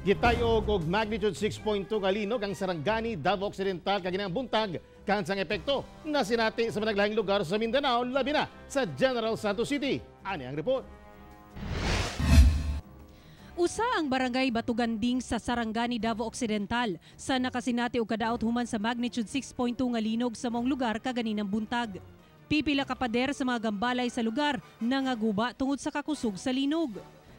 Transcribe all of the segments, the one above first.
Gitay-og og magnitude 6.2 ka linog ang Sarangani, Davao Occidental kaginang buntag kansang epekto nasinati sa managlahing lugar sa Mindanao, labi na sa General Santos City. Ani ang report. Usa ang barangay Batuganding sa Sarangani, Davao Occidental sa nakasinati og kadaot human sa magnitude 6.2 nga linog sa mong lugar kaganinang buntag. Pipila ka pader sa mga gambalay sa lugar nangaguba tungod sa kakusog sa linog.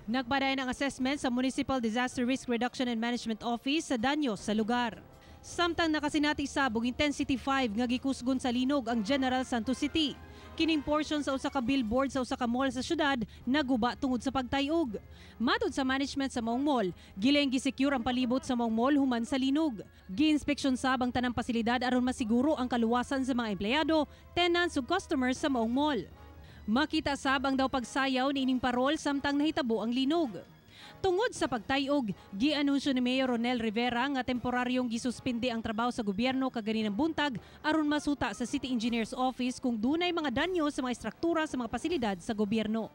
Nagpadayon ang assessment sa Municipal Disaster Risk Reduction and Management Office sa danyo sa lugar. Samtang nakasinati sabog intensity 5 nga gikusgon sa linog ang General Santos City. Kining portion sa usa ka billboard sa usa ka mall sa syudad naguba tungod sa pagtayog. Matod sa management sa maong mall, gileng gi-secure ang palibot sa maong mall human sa linog. Gi-inspeksyon sab ang tanang pasilidad aron masiguro ang kaluwasan sa mga empleyado, tenants ug customers sa maong mall. Makita sab ang daw pagsayaw ni ining parol samtang nahitabo ang linog. Tungod sa pagtayog, gi-anunsyo ni Mayor Ronel Rivera nga temporaryong gisuspindi ang trabaho sa gobyerno kaganinang buntag aron masuta sa City Engineer's Office kung dunay mga danyo sa mga istruktura sa mga pasilidad sa gobyerno.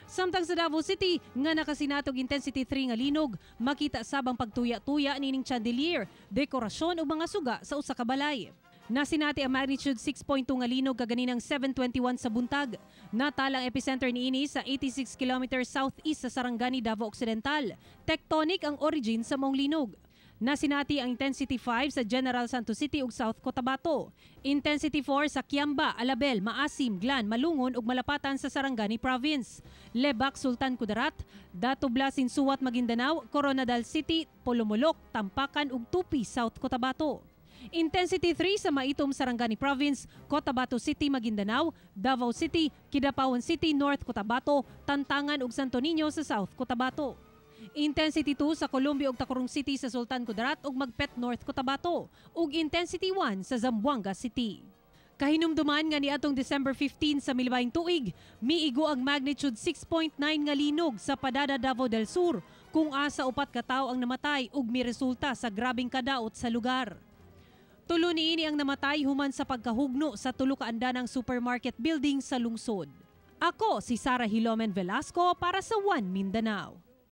Samtang sa Davao City nga nakasinatog intensity 3 nga linog, makita sab ang pagtuya-tuya nining chandelier, dekorasyon ug mga suga sa usa ka balay. Nasinati ang magnitude 6.2 nga linog kaganinang 7:21 sa buntag. Natala ang epicenter niini sa 86 km southeast sa Sarangani, Davao Occidental. Tectonic ang origin sa maong linog. Nasinati ang intensity 5 sa General Santos City ug South Cotabato. Intensity 4 sa Kiamba, Alabel, Maasim, Glan, Malungon ug Malapatan sa Sarangani Province. Lebak, Sultan Kudarat, Datubla, Sinsuat, Maguindanao, Coronadal City, Polomolok, Tampakan ug Tupi, South Cotabato. Intensity 3 sa Maitom, Sarangani Province, Cotabato City, Maguindanao, Davao City, Kidapawan City, North Cotabato, Tantangan ug Santo Niño sa South Cotabato. Intensity 2 sa Colombia ug Tacurong City sa Sultan Kudarat ug Magpet, North Cotabato, ug Intensity 1 sa Zamboanga City. Kahinumduman nga niadtong December 15 sa milbayng tuig, miigo ang magnitude 6.9 nga linog sa Padada, Davao del Sur, kung asa 4 ka tawo ang namatay ug miresulta sa grabeng kadaot sa lugar. Tulo niini ang namatay human sa pagkahugno sa tulo ka andanang supermarket building sa lungsod. Ako si Sara Hilomen Velasco para sa One Mindanao.